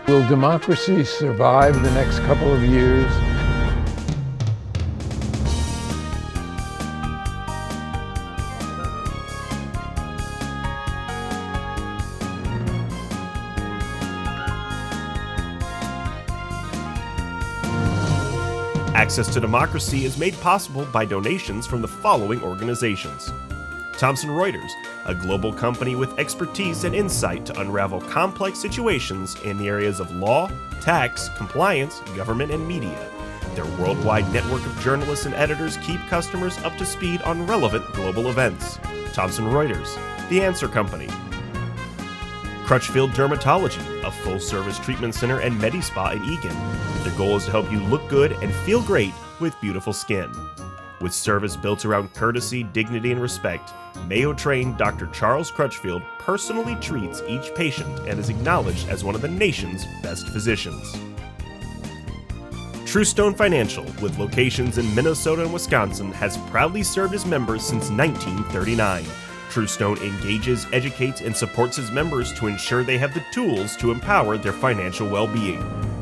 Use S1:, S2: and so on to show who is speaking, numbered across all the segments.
S1: Will democracy survive the next couple of years?
S2: Access to Democracy is made possible by donations from the following organizations. Thomson Reuters, a global company with expertise and insight to unravel complex situations in the areas of law, tax, compliance, government, and media. Their worldwide network of journalists and editors keep customers up to speed on relevant global events. Thomson Reuters, The Answer Company. Crutchfield Dermatology, a full-service treatment center and Medi-Spa in Eagan. Their goal is to help you look good and feel great with beautiful skin. With service built around courtesy, dignity, and respect, Mayo-trained Dr. Charles Crutchfield personally treats each patient and is acknowledged as one of the nation's best physicians. Truestone Financial, with locations in Minnesota and Wisconsin, has proudly served its members since 1939. Truestone engages, educates, and supports its members to ensure they have the tools to empower their financial well-being.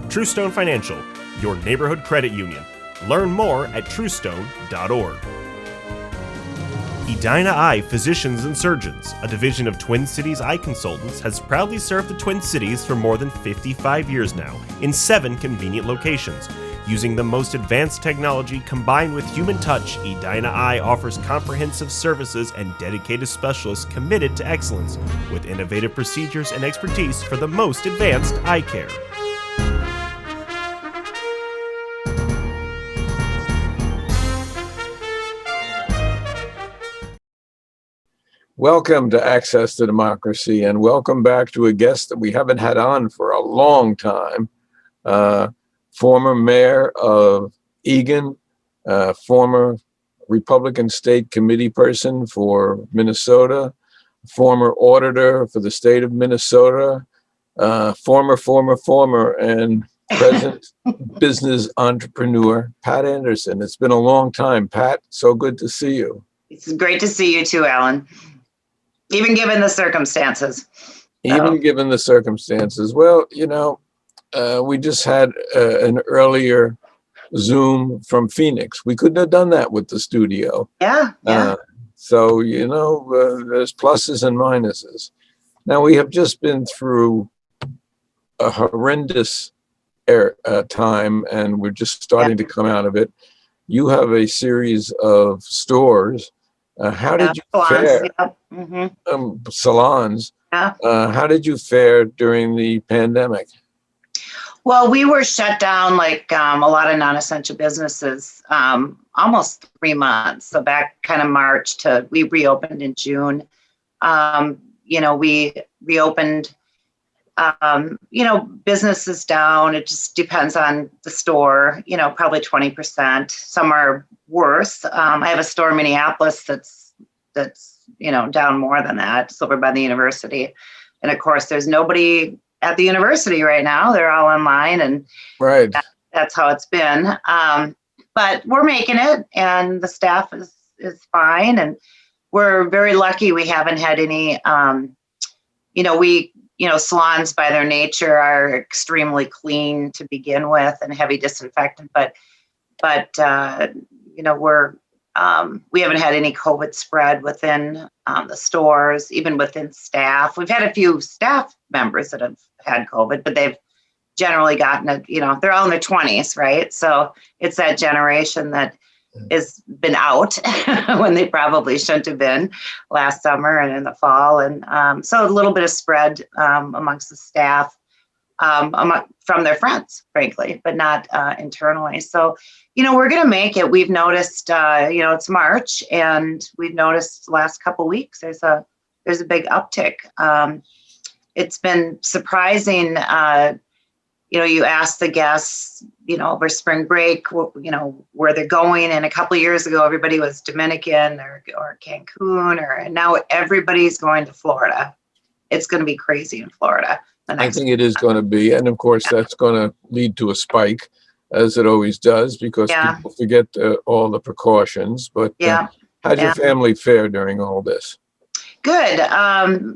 S2: Truestone Financial, your neighborhood credit union. Learn more at truestone.org. Edina Eye Physicians and Surgeons, a division of Twin Cities Eye Consultants, has proudly served the Twin Cities for more than 55 years now, in 7 convenient locations. Using the most advanced technology combined with human touch, Edina Eye offers comprehensive services and dedicated specialists committed to excellence, with innovative procedures and expertise for the most advanced eye care.
S1: Welcome to Access to Democracy, and welcome back to a guest that we haven't had on for a long time. Former Mayor of Eagan, former Republican State Committee person for Minnesota, former auditor for the state of Minnesota, former, and present business entrepreneur, Pat Anderson. It's been a long time, Pat. So good to see you.
S3: It's great to see you too, Alan. Even given the circumstances.
S1: Even given the circumstances. Well, you know, we just had an earlier Zoom from Phoenix. We couldn't have done that with the studio.
S3: Yeah.
S1: So, you know, there's pluses and minuses. Now, we have just been through a horrendous time, and we're just starting to come out of it. You have a series of stores. How did you fare? Salons. How did you fare during the pandemic?
S3: Well, we were shut down like a lot of non-essential businesses, almost 3 months. So back kind of March we reopened in June. We reopened, businesses down. It just depends on the store, probably 20%. Some are worse. I have a store in Minneapolis that's down more than that. It's over by the university. And of course, there's nobody at the university right now. They're all online, and
S1: right.
S3: That's how it's been. But we're making it, and the staff is fine. And we're very lucky we haven't had any, salons by their nature are extremely clean to begin with and heavy disinfectant, but we haven't had any COVID spread within the stores, even within staff. We've had a few staff members that have had COVID, but they've generally gotten it, they're all in their 20s, right? So it's that generation that has been out when they probably shouldn't have been last summer and in the fall. And so a little bit of spread amongst the staff from their friends, frankly, but not internally. So, we're going to make it. We've noticed, it's March, and we've noticed the last couple of weeks there's a big uptick. It's been surprising. You ask the guests, over spring break, where they're going. And a couple of years ago, everybody was Dominican or Cancun, and now everybody's going to Florida. It's going to be crazy in Florida.
S1: I think it is going to be. And of course, that's going to lead to a spike, as it always does, because people forget all the precautions. But how did your family fare during all this?
S3: Good.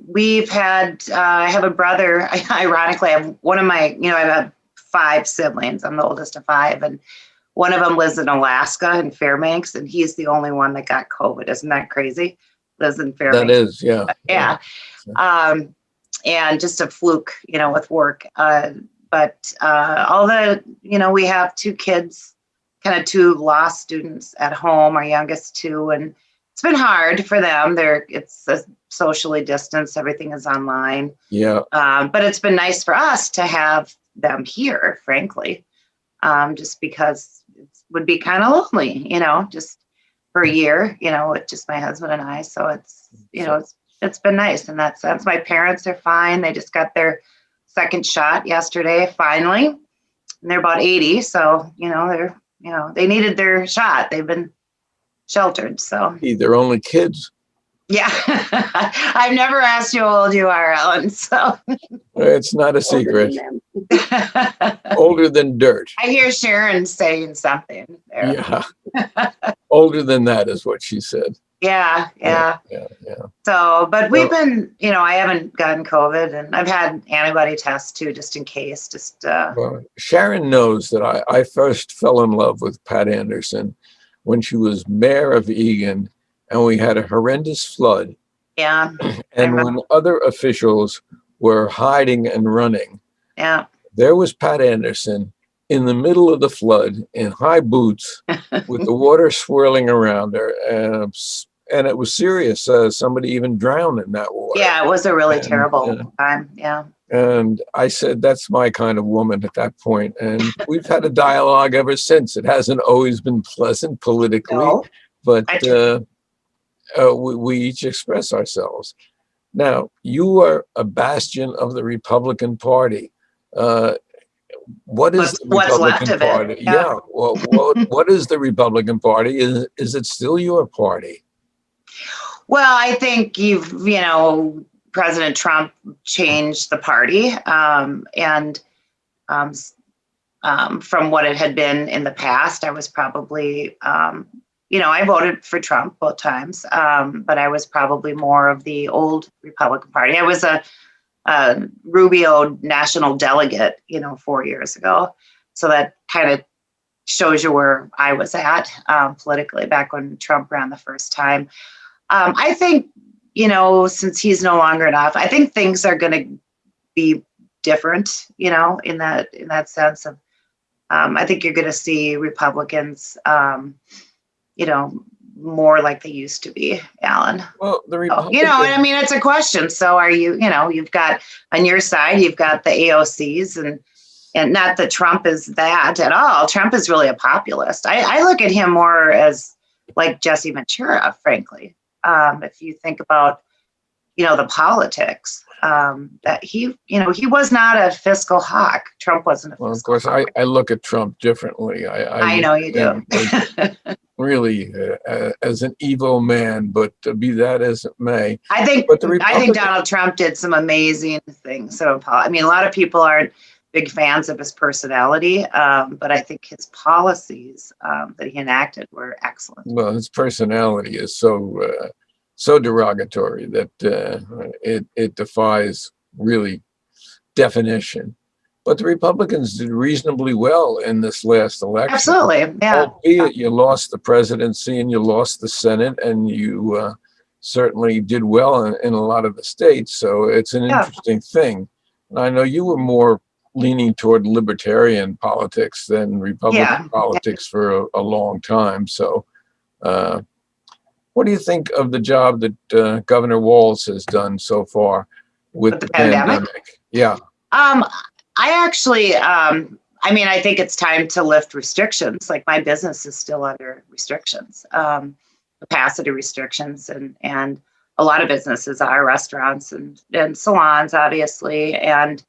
S3: We've had, I have a brother, ironically, I have one of my, I have 5 siblings. I'm the oldest of 5. And one of them lives in Alaska in Fairbanks, and he's the only one that got COVID. Isn't that crazy? Lives in Fairbanks.
S1: That is, yeah.
S3: Yeah. And just a fluke, with work. But all the, we have 2 kids, kind of 2 law students at home, our youngest 2, and it's been hard for them. It's socially distanced. Everything is online.
S1: Yeah.
S3: But it's been nice for us to have them here, frankly, just because it would be kind of lonely, just for a year, with just my husband and I. So it's been nice in that sense. My parents are fine. They just got their 2nd shot yesterday, finally, and they're about 80. So, they needed their shot. They've been sheltered. So
S1: They're only kids.
S3: yeah, I've never asked you how old you are, Ellen. So
S1: It's not a secret. Older than dirt.
S3: I hear Sharon saying something there.
S1: Yeah. Older than that is what she said.
S3: Yeah.
S1: Yeah.
S3: So, but we've been, I haven't gotten COVID, and I've had antibody tests too, just in case.
S1: Well, Sharon knows that I first fell in love with Pat Anderson when she was mayor of Eagan, and we had a horrendous flood.
S3: Yeah.
S1: And when other officials were hiding and running,
S3: Yeah.
S1: there was Pat Anderson in the middle of the flood in high boots with the water swirling around her. And it was serious. Somebody even drowned in that water.
S3: Yeah, it was a really terrible time. Yeah.
S1: And I said, that's my kind of woman at that point. And we've had a dialogue ever since. It hasn't always been pleasant politically,
S3: No,
S1: but we each express ourselves. Now, you are a bastion of the Republican Party. What is the
S3: what's left
S1: Republican
S3: of it?
S1: Party?
S3: Yeah.
S1: Yeah. Well, what is the Republican Party? Is it still your party?
S3: Well, I think President Trump changed the party, and from what it had been in the past, I was probably, I voted for Trump both times, but I was probably more of the old Republican Party. I was a Rubio national delegate, 4 years ago. So that kind of shows you where I was at politically back when Trump ran the first time. I think, since he's no longer enough, I think things are going to be different, in that sense of, I think you're going to see Republicans, more like they used to be, Alan.
S1: Well, the Republicans,
S3: it's a question. So are you, you've got on your side, you've got the AOCs and not that Trump is that at all. Trump is really a populist. I look at him more as like Jesse Ventura, frankly. If you think about, the politics, that he was not a fiscal hawk. Trump wasn't a fiscal hawk.
S1: Well, of course, I look at Trump differently.
S3: I know you do.
S1: Really, as an evil man, but be that as it may.
S3: I think Donald Trump did some amazing things. So, a lot of people aren't big fans of his personality, but I think his policies that he enacted were excellent.
S1: Well, his personality is so derogatory that it defies really definition. But the Republicans did reasonably well in this last election.
S3: Absolutely, yeah.
S1: Albeit you lost the presidency and you lost the Senate, and you certainly did well in a lot of the states. So it's an interesting thing. And I know you were more leaning toward libertarian politics than Republican politics for a long time. So what do you think of the job that Governor Walz has done so far with the pandemic? Yeah.
S3: I actually, I think it's time to lift restrictions. Like my business is still under restrictions, capacity restrictions, and a lot of businesses are restaurants and salons, obviously, and,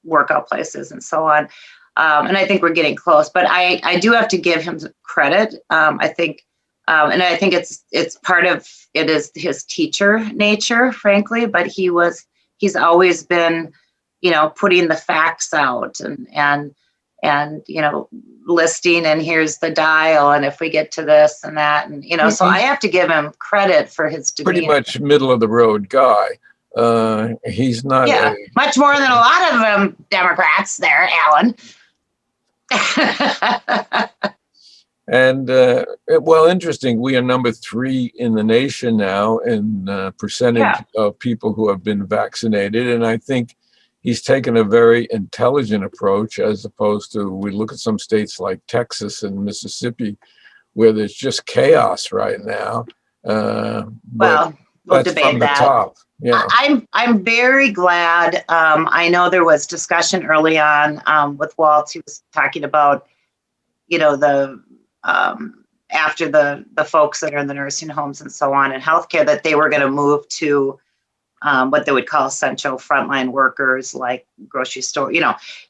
S3: workout places and so on. And I think we're getting close, but I do have to give him credit. I think it's part of it is his teacher nature, frankly, but he's always been, putting the facts out and and, listing, and here's the dial, and if we get to this and that, and, so I have to give him credit for his demeanor.
S1: Pretty much middle of the road guy. He's not
S3: much more than a lot of Democrats there, Alan.
S1: And well, interesting. We are number 3 in the nation now in percentage of people who have been vaccinated. And I think he's taken a very intelligent approach, as opposed to, we look at some states like Texas and Mississippi, where there's just chaos right now.
S3: Well, we'll
S1: that's
S3: debate
S1: from the
S3: that.
S1: top. Yeah.
S3: I'm very glad. I know there was discussion early on with Walt. He was talking about, the after the folks that are in the nursing homes and so on and healthcare, that they were going to move to what they would call essential frontline workers, like grocery store,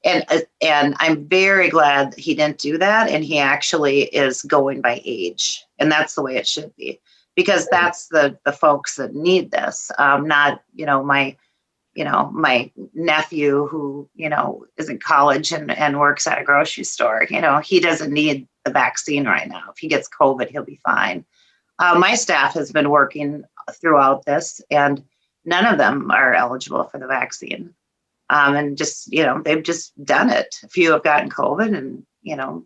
S3: and I'm very glad he didn't do that. And he actually is going by age, and that's the way it should be, because that's the folks that need this, not, my nephew who, is in college and works at a grocery store. He doesn't need the vaccine right now. If he gets COVID, he'll be fine. My staff has been working throughout this, and none of them are eligible for the vaccine. And just, they've just done it. A few have gotten COVID, and,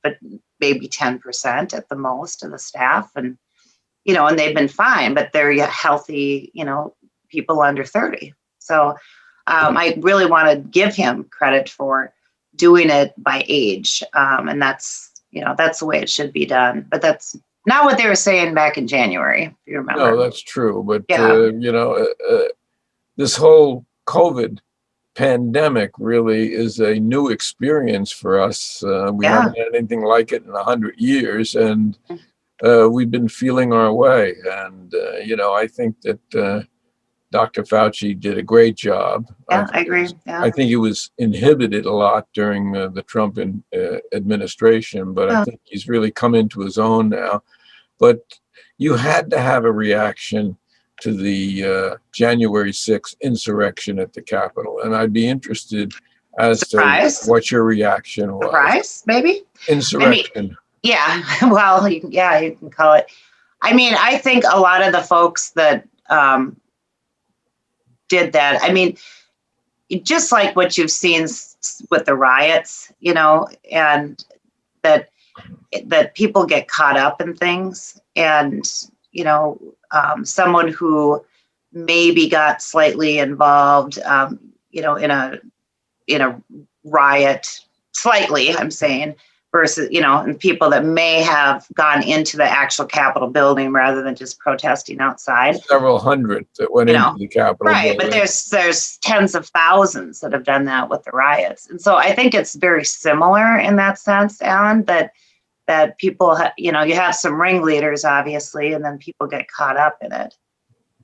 S3: but maybe 10% at the most of the staff. And, and they've been fine, but they're healthy, people under 30. So I really want to give him credit for doing it by age. And that's the way it should be done. But that's not what they were saying back in January, if you remember.
S1: No, that's true. But, this whole COVID pandemic really is a new experience for us. We haven't had anything like it in 100 years, and we've been feeling our way. And, I think that Dr. Fauci did a great job.
S3: Yeah, I agree. Yeah.
S1: I think he was inhibited a lot during the Trump administration, but I think he's really come into his own now. But you had to have a reaction to the January 6th insurrection at the Capitol. And I'd be interested as to what your reaction was.
S3: Surprise, maybe?
S1: Insurrection.
S3: Well, you can call it. I think a lot of the folks that did that, just like what you've seen with the riots, and that people get caught up in things, and, someone who maybe got slightly involved, in a riot, slightly, I'm saying, versus, and people that may have gone into the actual Capitol building rather than just protesting outside.
S1: Several hundred that went into the Capitol building.
S3: But there's tens of thousands that have done that with the riots. And so I think it's very similar in that sense, Alan, that people, you have some ringleaders, obviously, and then people get caught up in it.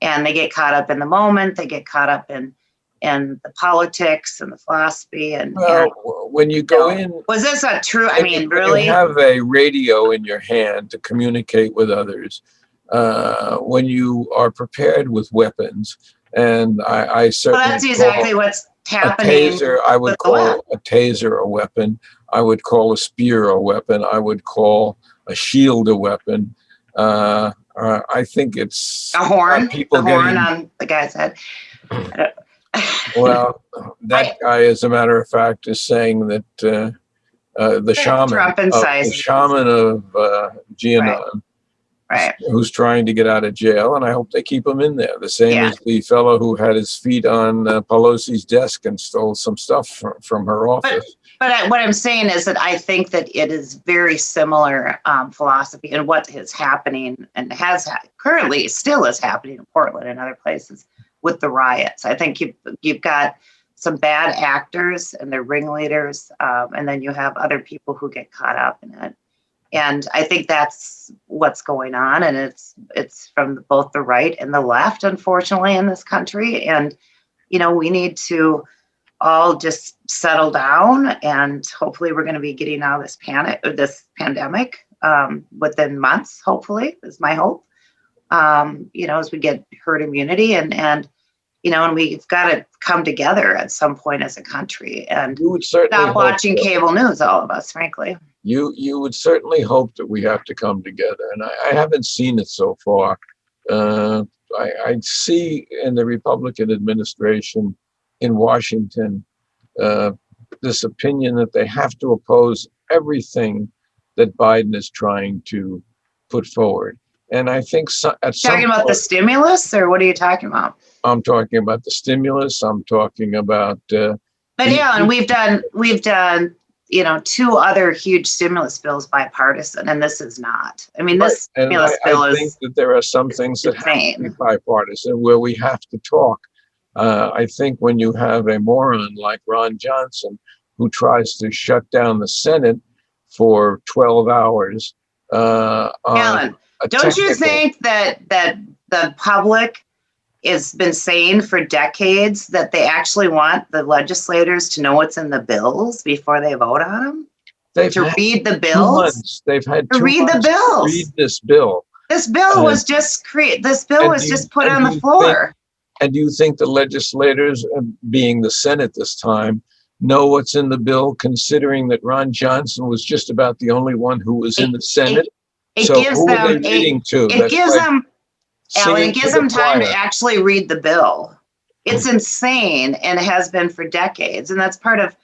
S3: And they get caught up in the moment. They get caught up in the politics and the philosophy. And
S1: when you go in,
S3: was this a true?
S1: Really, you have a radio in your hand to communicate with others. When you are prepared with weapons, and I certainly.
S3: Well, that's exactly what's happening.
S1: A taser, I would call a taser a weapon. I would call a spear a weapon. I would call a shield a weapon. I think it's
S3: a horn.
S1: People
S3: horn on the guy's head.
S1: Well, that guy, as a matter of fact, is saying that the shaman of GNR, who's trying to get out of jail, and I hope they keep him in there. The same as the fellow who had his feet on Pelosi's desk and stole some stuff from her office.
S3: But what I'm saying is that I think that it is very similar philosophy in what is happening and currently still is happening in Portland and other places with the riots. I think you've got some bad actors and they're ringleaders, and then you have other people who get caught up in it. And I think that's what's going on, and it's from both the right and the left, unfortunately, in this country. And we need to all just settle down, and hopefully we're going to be getting out of this pandemic within months. Hopefully, is my hope. As we get herd immunity, and and we've got to come together at some point as a country and
S1: You would certainly
S3: stop
S1: hope
S3: watching
S1: so.
S3: cable news, all of us, frankly.
S1: You would certainly hope that we have to come together, and I haven't seen it so far. Uh, I see in the Republican administration in Washington this opinion that they have to oppose everything that Biden is trying to put forward. And I think at some
S3: Talking about the
S1: point,
S3: stimulus, or what are you talking about?
S1: I'm talking about the stimulus. I'm talking about
S3: But
S1: the-
S3: yeah, and we've done, 2 other huge stimulus bills bipartisan, and this is not. I mean, this
S1: and
S3: stimulus bill
S1: I think
S3: is
S1: that there are some things that have to be
S3: insane.
S1: bipartisan where we have to talk. I think when you have a moron like Ron Johnson who tries to shut down the Senate for 12 hours, on
S3: Alan,
S1: a
S3: don't you
S1: technical-
S3: think that the public has been saying for decades that they actually want the legislators to know what's in the bills before they vote on them?
S1: they've
S3: To
S1: had
S3: read the
S1: 2
S3: bills?
S1: months. They've had
S3: To
S1: 2
S3: read the
S1: months to
S3: bills.
S1: read this bill.
S3: This bill was just put on the floor.
S1: And do you think the legislators, being the Senate this time, know what's in the bill, considering that Ron Johnson was just about the only one who was in the Senate?
S3: It
S1: So
S3: gives
S1: who are
S3: them
S1: they reading to?
S3: it
S1: That's
S3: gives
S1: like
S3: them Alan,
S1: singing
S3: it gives
S1: to the
S3: them time to
S1: choir.
S3: actually read the bill. It's insane, and it has been for decades. And that's part of,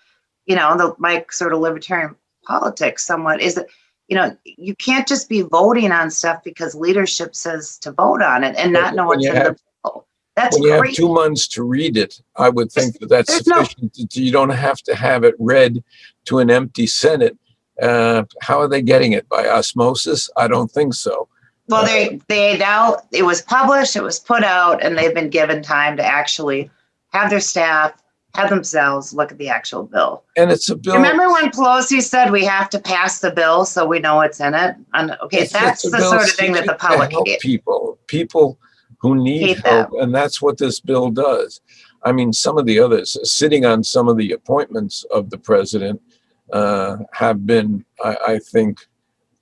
S3: my sort of libertarian politics somewhat, is that, you can't just be voting on stuff because leadership says to vote on it and not know
S1: When
S3: what's
S1: you
S3: in the
S1: have-
S3: bill. That's
S1: When you have
S3: crazy.
S1: 2 months to read it, I would think that that's
S3: There's no-
S1: sufficient. You don't have to have it read to an empty Senate. How are they getting it? By osmosis? I don't think so.
S3: Well, they now, it was published, it was put out, and they've been given time to actually have their staff, have themselves look at the actual bill.
S1: And it's a bill.
S3: Remember when Pelosi said we have to pass the bill so we know what's in it? Okay, that's
S1: a
S3: the
S1: bill
S3: sort of thing that
S1: seeking
S3: the public
S1: to help
S3: hates.
S1: people who need
S3: Hate
S1: help,
S3: that.
S1: and that's what this bill does. I mean, some of the others sitting on some of the appointments of the president have been, I think,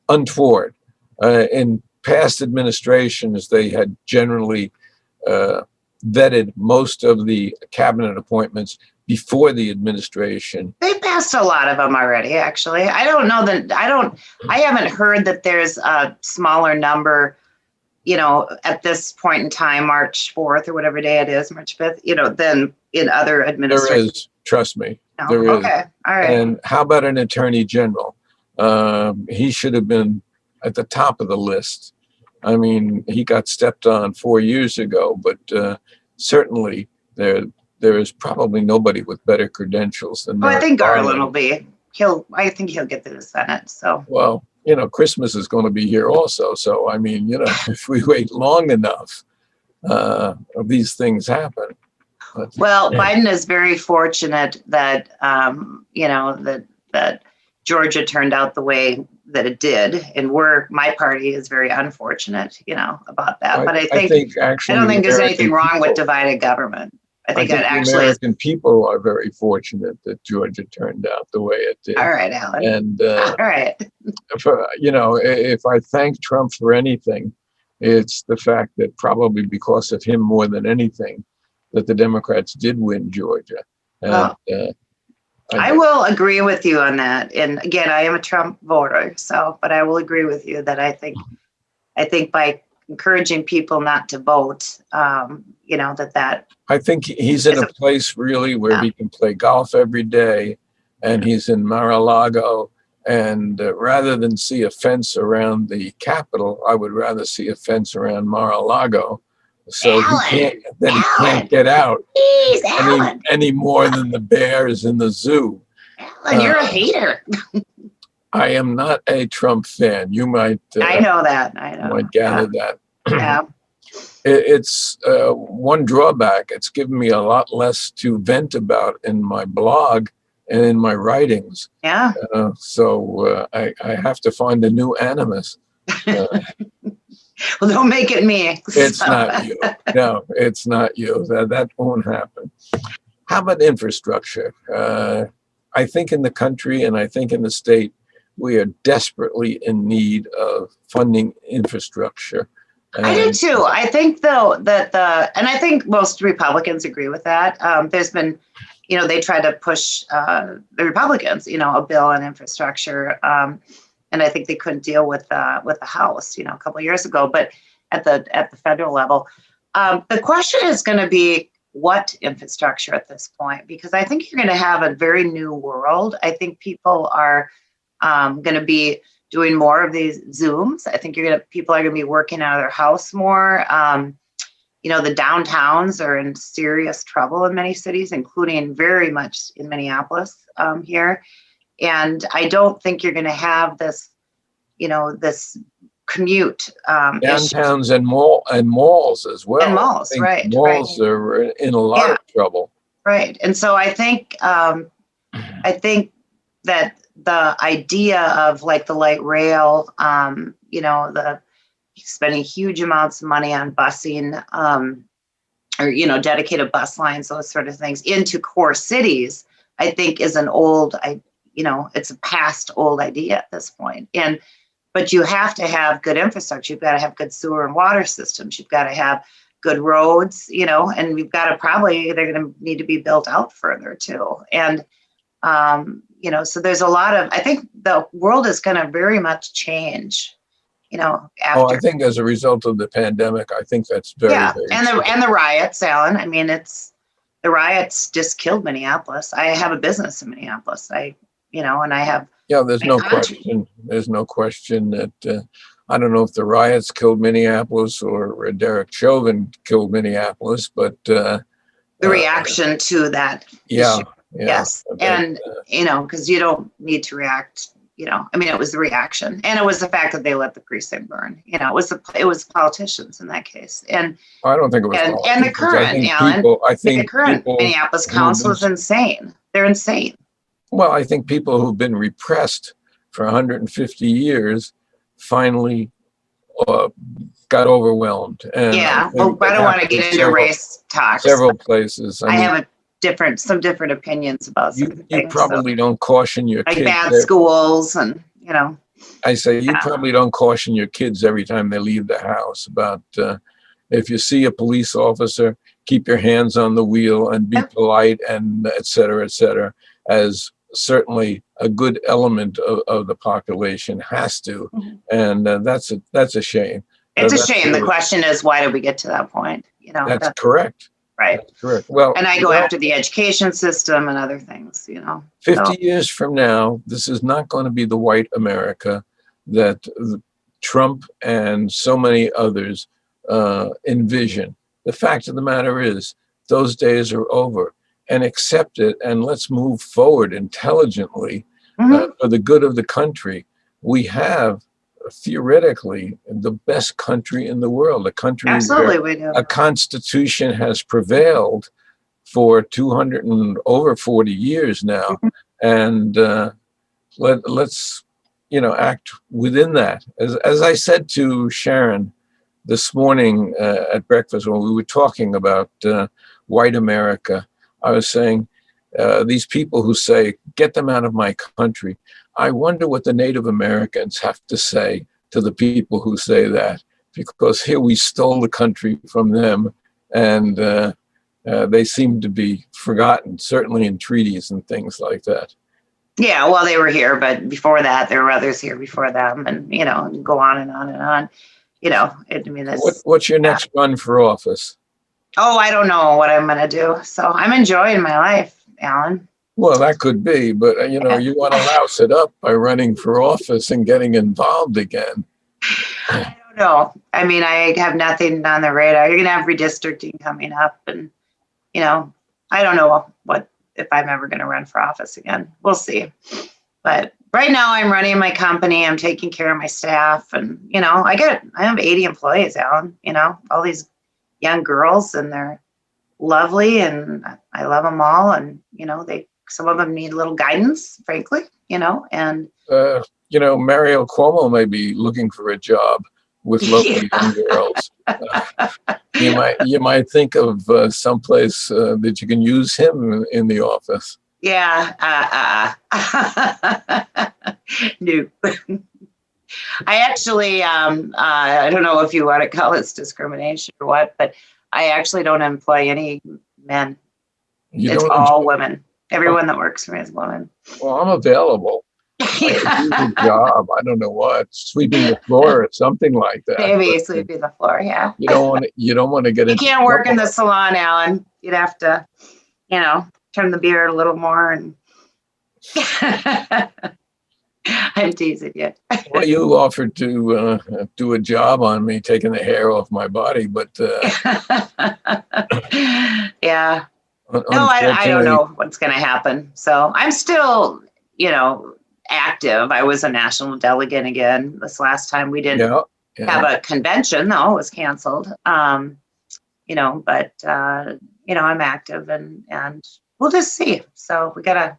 S1: untoward. In past administrations, they had generally vetted most of the cabinet appointments before the administration.
S3: They passed a lot of them already, actually. I don't know that, I haven't heard that there's a smaller number, at this point in time, March 4th or whatever day it is, March 5th, than in other
S1: There
S3: administrations.
S1: is, trust me,
S3: No?
S1: there is.
S3: Okay, all right.
S1: And how about an attorney general? He should have been at the top of the list. I mean, he got stepped on 4 years ago, but certainly there is probably nobody with better credentials than
S3: Well, I
S1: Merrick
S3: think Garland
S1: Garland.
S3: will be. I think he'll get to the Senate. So
S1: Well, Christmas is going to be here also. So, I mean, if we wait long enough, these things happen. But,
S3: well, Biden is very fortunate that that Georgia turned out the way that it did, and my party is very unfortunate, about that. But I think
S1: actually,
S3: I don't think
S1: the
S3: there's
S1: American
S3: anything wrong with
S1: people-
S3: divided government. I think that
S1: the
S3: actually is.
S1: American people are very fortunate that Georgia turned out the way it did.
S3: All right, Alan.
S1: And
S3: All right.
S1: if I thank Trump for anything, it's the fact that probably because of him more than anything, that the Democrats did win Georgia. And,
S3: I will agree with you on that. And again, I am a Trump voter, but I will agree with you that I think by encouraging people not to vote, that
S1: I think he's in a place really where he can play golf every day, and he's in Mar-a-Lago. And rather than see a fence around the Capitol, I would rather see a fence around Mar-a-Lago, so he can't get out any more than the bears in the zoo.
S3: Alan, you're a hater.
S1: I am not a Trump fan. You might.
S3: I know that. I know.
S1: Might gather that.
S3: Yeah.
S1: It's one drawback. It's given me a lot less to vent about in my blog and in my writings.
S3: Yeah.
S1: So I have to find a new animus.
S3: Well, don't make it me.
S1: It's not you. No, it's not you. That won't happen. How about infrastructure? I think in the country and I think in the state, we are desperately in need of funding infrastructure.
S3: I do too. I think though that and I think most Republicans agree with that. There's been, they tried to push the Republicans, a bill on infrastructure, and I think they couldn't deal with the House, a couple of years ago. But at the federal level, the question is going to be what infrastructure at this point, because I think you're going to have a very new world. I think people are going to be doing more of these Zooms. I think people are going to be working out of their house more. The downtowns are in serious trouble in many cities, including very much in Minneapolis here. And I don't think you're going to have this, this commute.
S1: Downtowns and malls as well.
S3: And malls, right.
S1: Malls are in a lot of trouble.
S3: Right. And so I think that the idea of like the light rail, the spending huge amounts of money on busing, or dedicated bus lines, those sort of things into core cities, I think is an old, it's a past old idea at this point. But you have to have good infrastructure. You've got to have good sewer and water systems. You've got to have good roads, and we've got to they're going to need to be built out further too. And, so there's a lot of, I think the world is going to very much change, after.
S1: I think as a result of the pandemic, I think that's very, very
S3: and the riots, Alan. I mean, the riots just killed Minneapolis. I have a business in Minneapolis. And I have.
S1: Yeah, there's no question. There's no question that I don't know if the riots killed Minneapolis or Derek Chauvin killed Minneapolis, but
S3: the reaction to that.
S1: Yeah.
S3: Issue. Yes. And, because you don't need to react, it was the reaction, and it was the fact that they let the precinct burn. It was politicians in that case. And
S1: I don't think it was.
S3: And the current, Alan, the current Minneapolis council is insane. They're insane.
S1: Well, I think people who've been repressed for 150 years finally got overwhelmed. And
S3: I don't want to get into race talk.
S1: Several places.
S3: I have some different opinions about some things.
S1: You probably don't caution your kids.
S3: Like bad schools and,
S1: I say you probably don't caution your kids every time they leave the house about if you see a police officer, keep your hands on the wheel and be polite and et cetera, as certainly a good element of the population has to. And that's a shame.
S3: It's a shame. The question is, why did we get to that point?
S1: That's correct.
S3: Right.
S1: That's correct. Well,
S3: and I go after the education system and other things,
S1: 50 years from now, this is not going to be the white America that Trump and so many others envision. The fact of the matter is, those days are over, and accept it, and let's move forward intelligently for the good of the country. We have theoretically the best country in the world, a country where
S3: we do.
S1: A constitution has prevailed for 200 and over 40 years now. And let's act within that. As I said to Sharon this morning at breakfast when we were talking about white America, I was saying these people who say, get them out of my country, I wonder what the Native Americans have to say to the people who say that, because here we stole the country from them, and they seem to be forgotten, certainly in treaties and things like that.
S3: Yeah, well, they were here, but before that, there were others here before them, and go on and on and on.
S1: What's your next run for office?
S3: Oh, I don't know what I'm going to do. So I'm enjoying my life, Alan.
S1: Well, that could be, but you want to louse it up by running for office and getting involved again.
S3: I don't know. I mean, I have nothing on the radar. You're going to have redistricting coming up, and I don't know if I'm ever going to run for office again. We'll see. But right now, I'm running my company. I'm taking care of my staff, and I have 80 employees, Alan. All these young girls, and they're lovely, and I love them all, and some of them need a little guidance, frankly, and
S1: Mario Cuomo may be looking for a job with lovely young girls. You might think of someplace that you can use him in the office.
S3: Yeah. No. I actually, I don't know if you want to call it discrimination or what, but I actually don't employ any men.
S1: You
S3: It's
S1: don't
S3: all
S1: enjoy.
S3: women. Everyone that works for me is women.
S1: Well, I'm available. I could use a job. I don't know what, sweeping the floor or something like that.
S3: Maybe
S1: But
S3: sweeping the floor. Yeah.
S1: you don't want to get
S3: You
S1: into
S3: can't work in
S1: trouble.
S3: the salon, Alan. You'd have to, turn the beard a little more and I'm teasing you.
S1: Well, you offered to do a job on me, taking the hair off my body, but
S3: Yeah. No, I don't
S1: unfortunately,
S3: know what's going to happen. So I'm still, active. I was a national delegate again this last time. We didn't
S1: yeah, yeah.
S3: have a convention, though. It was canceled. But I'm active and we'll just see. So we gotta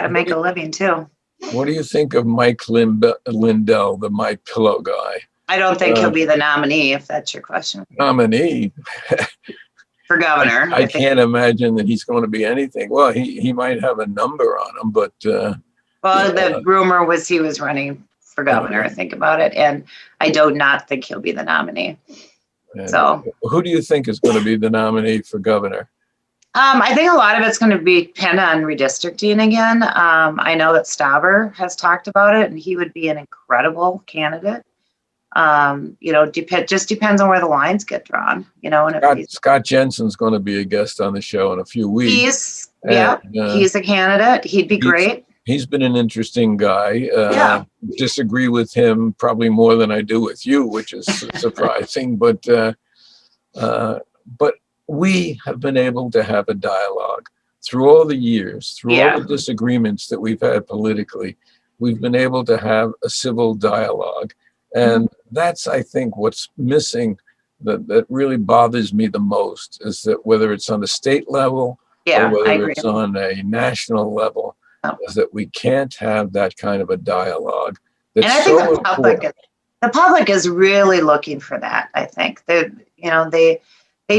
S3: make a living too.
S1: What do you think of Mike Lindell, the My Pillow guy?
S3: I don't think he'll be the nominee, if that's your question.
S1: Nominee.
S3: For governor.
S1: I can't imagine that he's going to be anything. Well, he might have a number on him, but
S3: well, the rumor was he was running for governor. Think about it, and I do not think he'll be the nominee. So,
S1: who do you think is going to be the nominee for governor?
S3: I think a lot of it's going to depend on redistricting again. I know that Stauber has talked about it, and he would be an incredible candidate. Just depends on where the lines get drawn. And
S1: Scott Jensen's going to be a guest on the show in a few weeks.
S3: He's a candidate. He'd be great.
S1: He's been an interesting guy.
S3: Yeah.
S1: Disagree with him probably more than I do with you, which is surprising. But we have been able to have a dialogue through all the years, through all the disagreements that we've had politically. We've been able to have a civil dialogue. And that's, I think, what's missing that really bothers me the most is that whether it's on the state level or whether it's on a national level, is that we can't have that kind of a dialogue. That's and I think so
S3: the public is really looking for that. I think they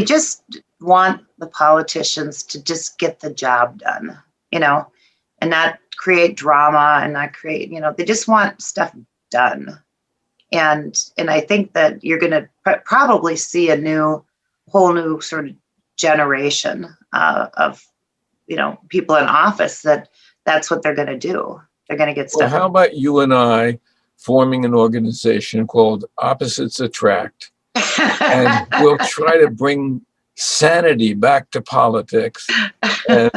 S3: just want the politicians to just get the job done, and not create drama and not create, they just want stuff done. And I think that you're going to probably see a whole new sort of generation of people in office that's what they're going to do. They're going to get stuff.
S1: Well, how about you and I forming an organization called Opposites Attract, and we'll try to bring sanity back to politics and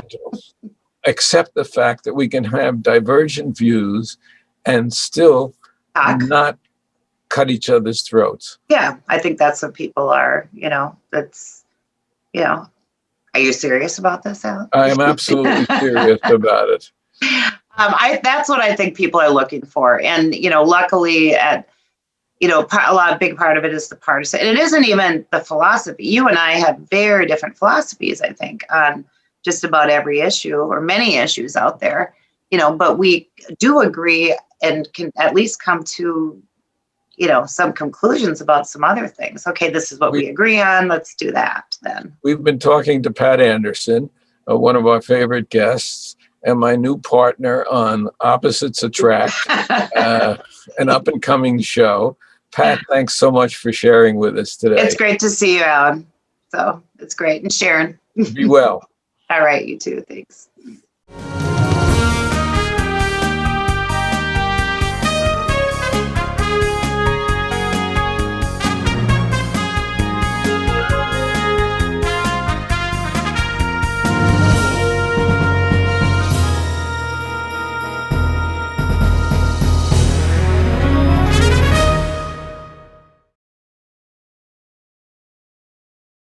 S1: accept the fact that we can have divergent views and still not cut each other's throats.
S3: Yeah, I think that's what people are, are you serious about this, Alan?
S1: I am absolutely serious about it.
S3: That's what I think people are looking for. And, luckily big part of it is the partisan, and it isn't even the philosophy. You and I have very different philosophies, I think, on just about every issue or many issues out there, but we do agree and can at least come to some conclusions about some other things. Okay, this is what we agree on. Let's do that then.
S1: We've been talking to Pat Anderson, one of our favorite guests, and my new partner on Opposites Attract, an up-and-coming show. Pat, thanks so much for sharing with us today.
S3: It's great to see you, Alan. So it's great. And Sharon.
S1: Be well.
S3: All right, you too. Thanks.